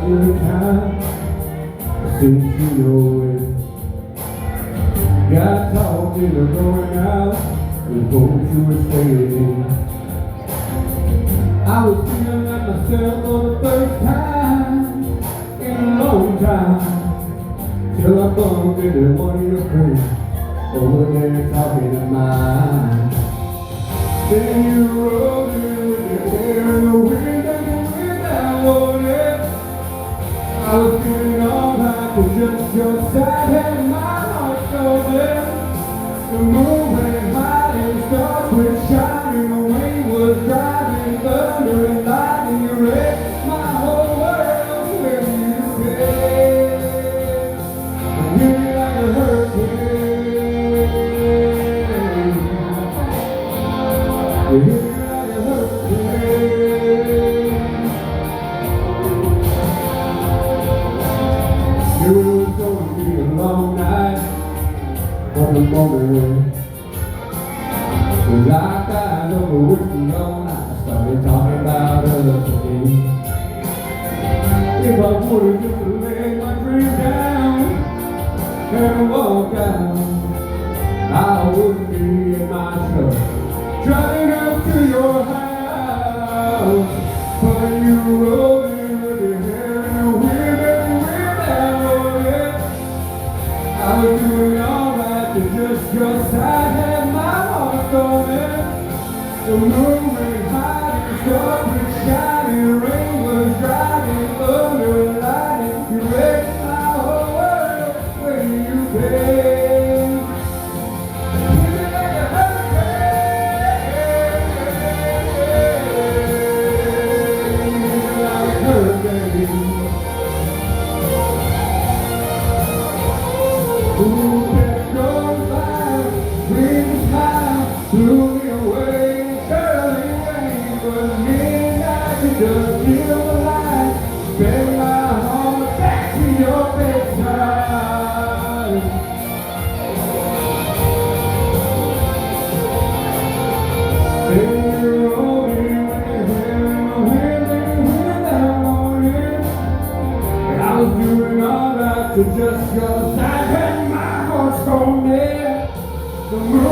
good time, since you know it. Got talking or going out, we hoped you were staying. I was feeling like myself for the first time in a long time, till I bumped into one of your friends over there talking to mine. Then you rolled in with your hair in the wind and the wind that wanted. I was feeling alright, but just your side had my heart stolen. The moon went high and stars were shining, the wind was driving, thunder and lightning, you wrecked my whole world when you came. And you like a hurricane. You hit me like a hurricane. It was going to be a long night from the moment we locked eyes over whiskey all night. Started talking about us again. If I would've just laid my dream down and walked out, I wouldn't be in my truck driving up to your house. But you rolled in with your hair in the wind and the wind that rolled. I was doing alright, but just your side had my heart stolen. The moon went high and stars were shining, rain was driving, thunder and lightning, you wrecked my whole world when you came. Hit me like a hurricane, like a hurricane. Ooh, kept going by, winds high, blew me away. Early rain was midnight, you just feel the light. Bend my heart back to your bedside. Then you rolled in with your hair in the wind and the wind that morning. And I was doing alright to just your side. The moon